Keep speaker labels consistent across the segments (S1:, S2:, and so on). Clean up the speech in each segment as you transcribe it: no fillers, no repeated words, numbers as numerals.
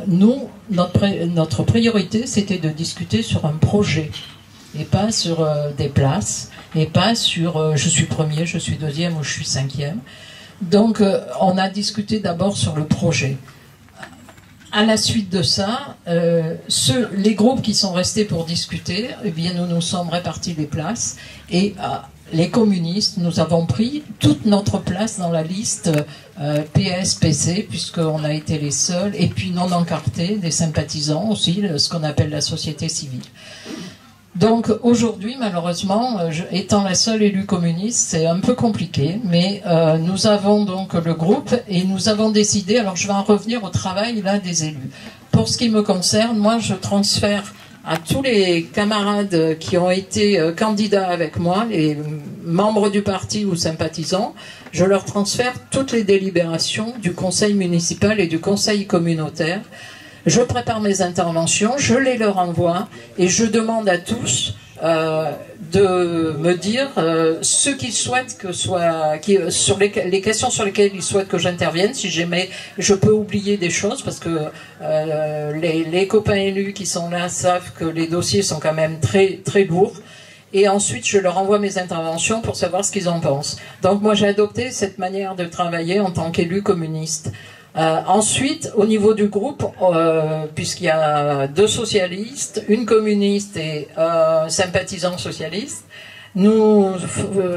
S1: nous, notre priorité, c'était de discuter sur un projet, et pas sur des places, et pas sur je suis premier, je suis deuxième ou je suis cinquième. Donc, on a discuté d'abord sur le projet. À la suite de ça, les groupes qui sont restés pour discuter, eh bien, nous nous sommes répartis les places, et les communistes, nous avons pris toute notre place dans la liste PS-PC, puisqu'on a été les seuls, et puis non encartés, des sympathisants aussi, ce qu'on appelle la société civile. Donc aujourd'hui, malheureusement, étant la seule élue communiste, c'est un peu compliqué, mais nous avons donc le groupe et nous avons décidé, alors je vais en revenir au travail là des élus. Pour ce qui me concerne, moi je transfère à tous les camarades qui ont été candidats avec moi, les membres du parti ou sympathisants, je leur transfère toutes les délibérations du conseil municipal et du conseil communautaire. Je prépare mes interventions, je les leur envoie et je demande à tous de me dire ce qu'ils souhaitent que soit, sur les questions sur lesquelles ils souhaitent que j'intervienne. Si jamais je peux oublier des choses, parce que les copains élus qui sont là savent que les dossiers sont quand même très très lourds. Et ensuite, je leur envoie mes interventions pour savoir ce qu'ils en pensent. Donc moi, j'ai adopté cette manière de travailler en tant qu'élu communiste. Ensuite, au niveau du groupe, puisqu'il y a 2 socialistes, une communiste et un sympathisant socialiste, nous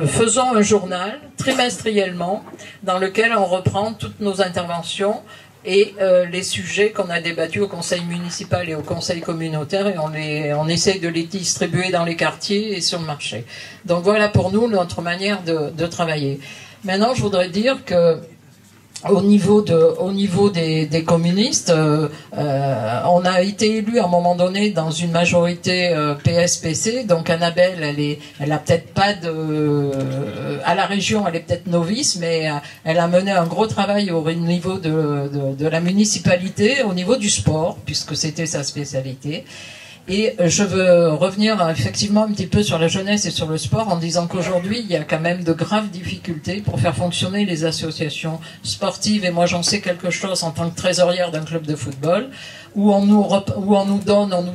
S1: faisons un journal trimestriellement dans lequel on reprend toutes nos interventions et les sujets qu'on a débattus au conseil municipal et au conseil communautaire, et on essaye de les distribuer dans les quartiers et sur le marché. Donc voilà pour nous notre manière de travailler. Maintenant, je voudrais dire que au niveau des communistes, on a été élu à un moment donné dans une majorité PSPC. Donc Annabelle, elle a peut-être pas à la région, elle est peut-être novice, mais elle a mené un gros travail au niveau de la municipalité, au niveau du sport, puisque c'était sa spécialité. Et je veux revenir effectivement un petit peu sur la jeunesse et sur le sport en disant qu'aujourd'hui, il y a quand même de graves difficultés pour faire fonctionner les associations sportives. Et moi, j'en sais quelque chose en tant que trésorière d'un club de football, où on nous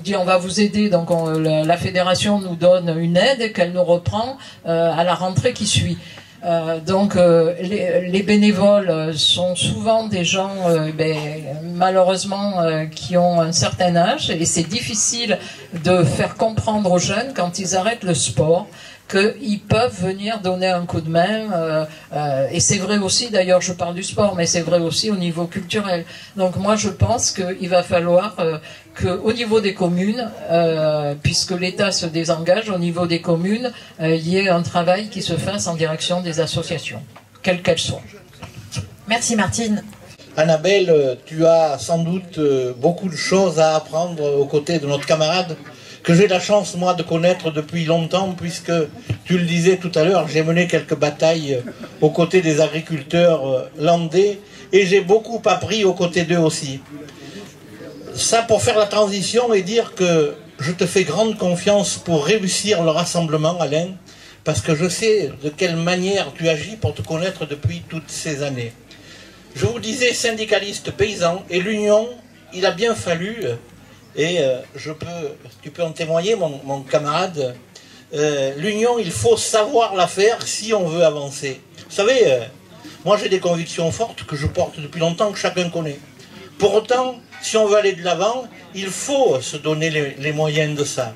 S1: dit on va vous aider. Donc la fédération nous donne une aide et qu'elle nous reprend à la rentrée qui suit. Donc les bénévoles sont souvent des gens malheureusement qui ont un certain âge, et c'est difficile de faire comprendre aux jeunes quand ils arrêtent le sport qu'ils peuvent venir donner un coup de main, et c'est vrai aussi, d'ailleurs je parle du sport, mais c'est vrai aussi au niveau culturel. Donc moi je pense qu'il va falloir qu'au niveau des communes, puisque l'État se désengage, au niveau des communes, il y ait un travail qui se fasse en direction des associations, quelles qu'elles soient.
S2: Merci Martine.
S3: Annabelle, tu as sans doute beaucoup de choses à apprendre aux côtés de notre camarade, que j'ai la chance, moi, de connaître depuis longtemps, puisque, tu le disais tout à l'heure, j'ai mené quelques batailles aux côtés des agriculteurs landais, et j'ai beaucoup appris aux côtés d'eux aussi. Ça pour faire la transition et dire que je te fais grande confiance pour réussir le rassemblement, Alain, parce que je sais de quelle manière tu agis pour te connaître depuis toutes ces années. Je vous disais syndicaliste paysan, et l'union, il a bien fallu... Et tu peux en témoigner, mon camarade, l'union, il faut savoir la faire si on veut avancer. Vous savez, moi j'ai des convictions fortes que je porte depuis longtemps, que chacun connaît. Pour autant, si on veut aller de l'avant, il faut se donner les moyens de ça.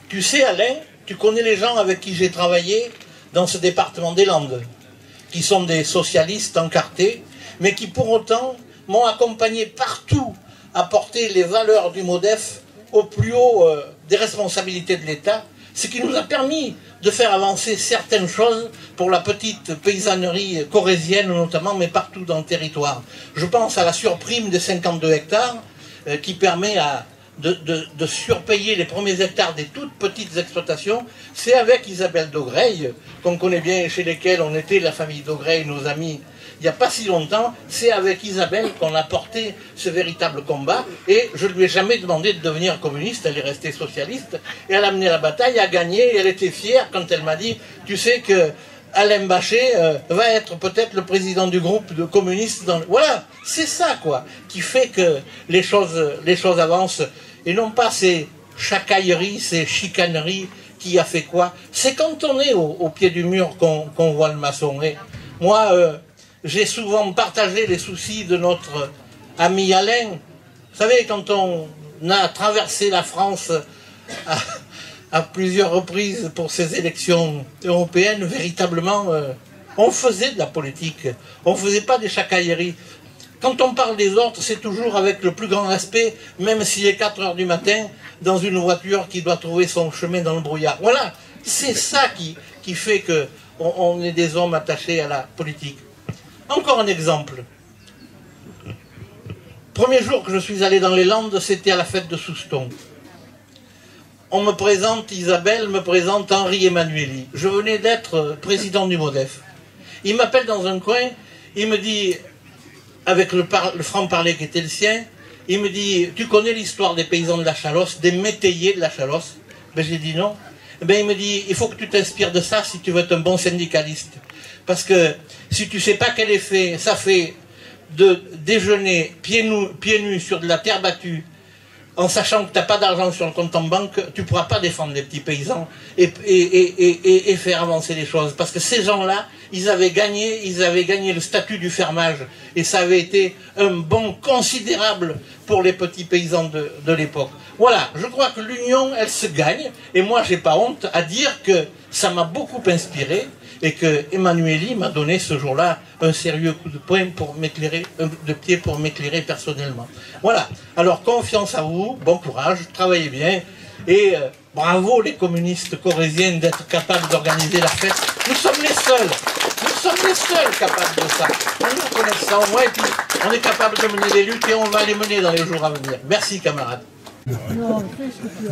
S3: Tu sais, Alain, tu connais les gens avec qui j'ai travaillé dans ce département des Landes, qui sont des socialistes encartés, mais qui pour autant m'ont accompagné partout à porter les valeurs du MODEF au plus haut des responsabilités de l'État, ce qui nous a permis de faire avancer certaines choses pour la petite paysannerie corrézienne notamment, mais partout dans le territoire. Je pense à la surprime de 52 hectares qui permet de surpayer les premiers hectares des toutes petites exploitations. C'est avec Isabelle Daugraille, qu'on connaît bien et chez lesquels on était la famille Daugraille, nos amis, il n'y a pas si longtemps, c'est avec Isabelle qu'on a porté ce véritable combat, et je ne lui ai jamais demandé de devenir communiste, elle est restée socialiste, et elle a mené la bataille, a gagné, et elle était fière quand elle m'a dit, tu sais que Alain Bachet va être peut-être le président du groupe de communistes. Voilà, c'est ça, quoi, qui fait que les choses avancent, et non pas ces chacailleries, ces chicaneries, qui a fait quoi. C'est quand on est au pied du mur qu'on voit le maçon. Et moi, j'ai souvent partagé les soucis de notre ami Alain. Vous savez, quand on a traversé la France à plusieurs reprises pour ces élections européennes, véritablement, on faisait de la politique. On ne faisait pas des chacailleries. Quand on parle des autres, c'est toujours avec le plus grand respect, même s'il est 4 heures du matin, dans une voiture qui doit trouver son chemin dans le brouillard. Voilà, c'est ça qui fait qu'on est des hommes attachés à la politique. Encore un exemple. Premier jour que je suis allé dans les Landes, c'était à la fête de Souston. On me présente, Isabelle me présente Henri Emmanuelli. Je venais d'être président du MODEF. Il m'appelle dans un coin, il me dit, avec le franc-parler qui était le sien, il me dit, tu connais l'histoire des paysans de la Chalosse, des métayers de la Chalosse? Ben, j'ai dit non. Ben, il me dit, il faut que tu t'inspires de ça si tu veux être un bon syndicaliste. Parce que si tu sais pas quel effet ça fait de déjeuner pieds nus sur de la terre battue, en sachant que tu n'as pas d'argent sur le compte en banque, tu ne pourras pas défendre les petits paysans et faire avancer les choses. Parce que ces gens-là, ils avaient gagné le statut du fermage. Et ça avait été un bond considérable pour les petits paysans de l'époque. Voilà, je crois que l'union, elle se gagne. Et moi, j'ai pas honte à dire que ça m'a beaucoup inspiré. Et que Emmanuelli m'a donné ce jour-là un sérieux coup de poing pour m'éclairer, de pied pour m'éclairer personnellement. Voilà. Alors confiance à vous, bon courage, travaillez bien et bravo les communistes corréziens d'être capables d'organiser la fête. Nous sommes les seuls capables de ça. On nous connaît ça au moins et puis on est capable de mener les luttes et on va les mener dans les jours à venir. Merci camarades.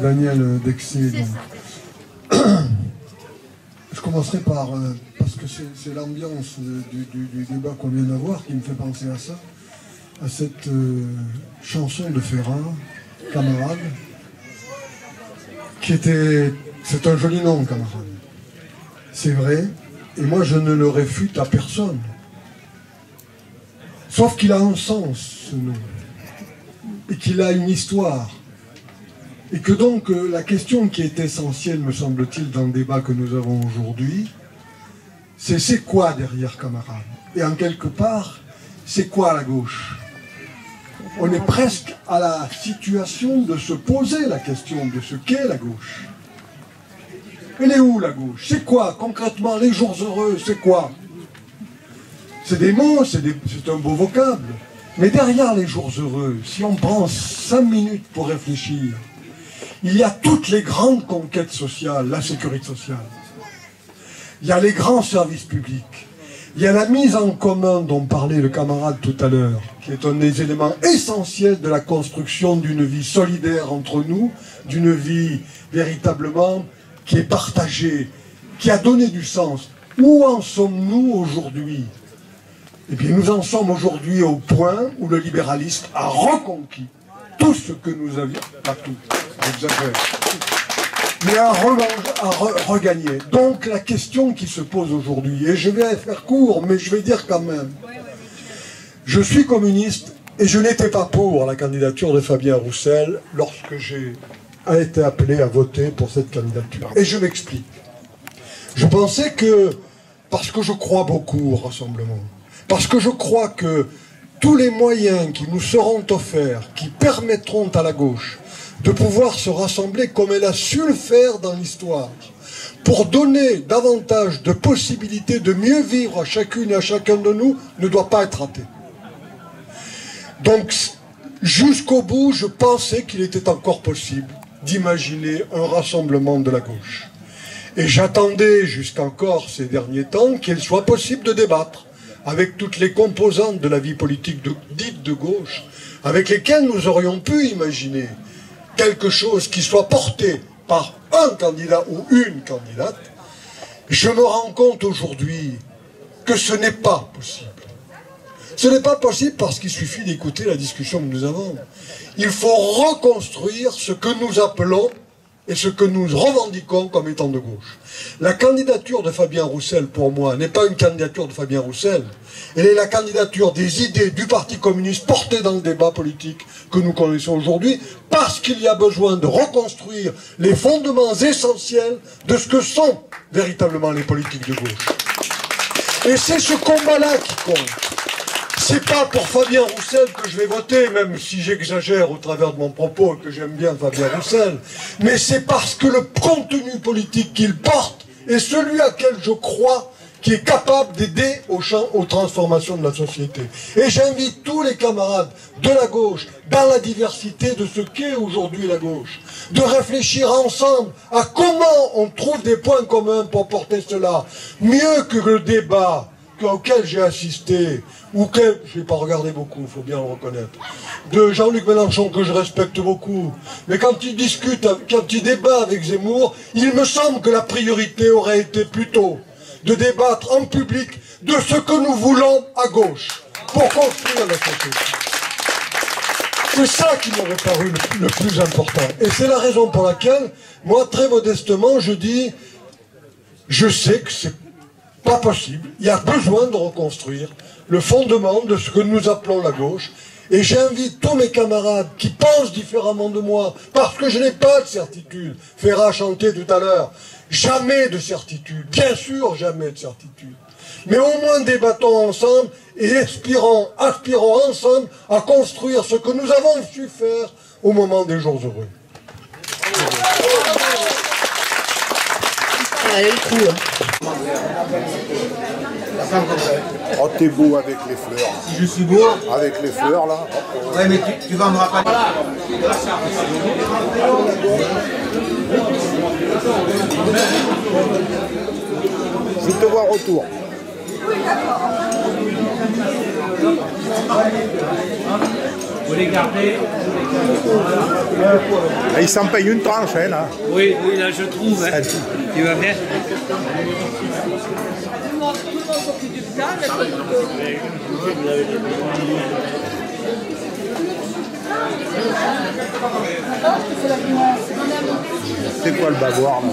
S4: Daniel Dexy. Je commencerai par, parce que c'est l'ambiance du débat qu'on vient d'avoir qui me fait penser à ça, à cette chanson de Ferrand, Camarade, qui était, c'est un joli nom, Camarade. C'est vrai, et moi je ne le réfute à personne. Sauf qu'il a un sens, ce nom, et qu'il a une histoire. Et que donc la question qui est essentielle, me semble-t-il, dans le débat que nous avons aujourd'hui, c'est quoi derrière Camarade? Et en quelque part, c'est quoi la gauche? On est presque à la situation de se poser la question de ce qu'est la gauche. Elle est où la gauche? C'est quoi concrètement les jours heureux? C'est quoi? C'est des mots, c'est un beau vocable. Mais derrière les jours heureux, si on prend 5 minutes pour réfléchir, il y a toutes les grandes conquêtes sociales, la sécurité sociale. Il y a les grands services publics. Il y a la mise en commun dont parlait le camarade tout à l'heure, qui est un des éléments essentiels de la construction d'une vie solidaire entre nous, d'une vie véritablement qui est partagée, qui a donné du sens. Où en sommes-nous aujourd'hui? Eh bien, nous en sommes aujourd'hui au point où le libéralisme a reconquis tout ce que nous avions, pas tout, j'exagère, mais à regagner. Donc la question qui se pose aujourd'hui, et je vais faire court, mais je vais dire quand même, je suis communiste et je n'étais pas pour la candidature de Fabien Roussel lorsque j'ai été appelé à voter pour cette candidature. Et je m'explique. Je pensais que, parce que je crois beaucoup au rassemblement, parce que je crois que tous les moyens qui nous seront offerts, qui permettront à la gauche de pouvoir se rassembler comme elle a su le faire dans l'histoire, pour donner davantage de possibilités de mieux vivre à chacune et à chacun de nous, ne doit pas être raté. Donc, jusqu'au bout, je pensais qu'il était encore possible d'imaginer un rassemblement de la gauche. Et j'attendais jusqu'encore ces derniers temps qu'il soit possible de débattre avec toutes les composantes de la vie politique dite de gauche, avec lesquelles nous aurions pu imaginer quelque chose qui soit porté par un candidat ou une candidate. Je me rends compte aujourd'hui que ce n'est pas possible. Ce n'est pas possible parce qu'il suffit d'écouter la discussion que nous avons. Il faut reconstruire ce que nous appelons et ce que nous revendiquons comme étant de gauche. La candidature de Fabien Roussel, pour moi, n'est pas une candidature de Fabien Roussel. Elle est la candidature des idées du Parti communiste portées dans le débat politique que nous connaissons aujourd'hui, parce qu'il y a besoin de reconstruire les fondements essentiels de ce que sont véritablement les politiques de gauche. Et c'est ce combat-là qui compte. C'est pas pour Fabien Roussel que je vais voter, même si j'exagère au travers de mon propos et que j'aime bien Fabien Roussel, mais c'est parce que le contenu politique qu'il porte est celui à quel je crois, qui est capable d'aider aux transformations de la société. Et j'invite tous les camarades de la gauche, dans la diversité de ce qu'est aujourd'hui la gauche, de réfléchir ensemble à comment on trouve des points communs pour porter cela, mieux que le débat auquel j'ai assisté, ou que je n'ai pas regardé beaucoup, il faut bien le reconnaître, de Jean-Luc Mélenchon, que je respecte beaucoup, mais quand il discute, quand il débat avec Zemmour, il me semble que la priorité aurait été plutôt de débattre en public de ce que nous voulons à gauche, pour construire la société. C'est ça qui m'aurait paru le plus important. Et c'est la raison pour laquelle, moi, très modestement, je dis, je sais que c'est pas possible. Il y a besoin de reconstruire le fondement de ce que nous appelons la gauche. Et j'invite tous mes camarades qui pensent différemment de moi, parce que je n'ai pas de certitude. Ferrat chantait tout à l'heure, jamais de certitude. Bien sûr, jamais de certitude. Mais au moins débattons ensemble et aspirons ensemble à construire ce que nous avons su faire au moment des jours heureux.
S5: Oh, t'es beau avec les fleurs.
S6: Si je suis beau.
S5: Avec les fleurs, là.
S6: Ouais, mais tu vas me rappeler.
S5: Je te vois retour.
S7: Oui, d'accord.
S8: Vous les gardez.
S5: Ah, il s'en paye une tranche, hein, là.
S8: Oui, oui, là je trouve. Hein. Tu vas bien.
S5: C'est quoi le bavoir, là?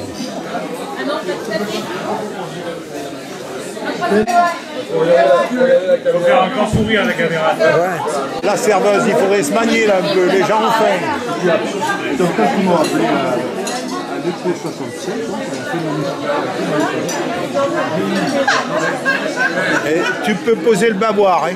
S8: Il faut faire encore sourire à la caméra.
S5: Ouais. La serveuse, il faudrait se manier là un peu, les gens ont faim.
S9: Donc quand ils m'ont appelé à l'été 67,
S5: Et tu peux poser le bavoir, hein.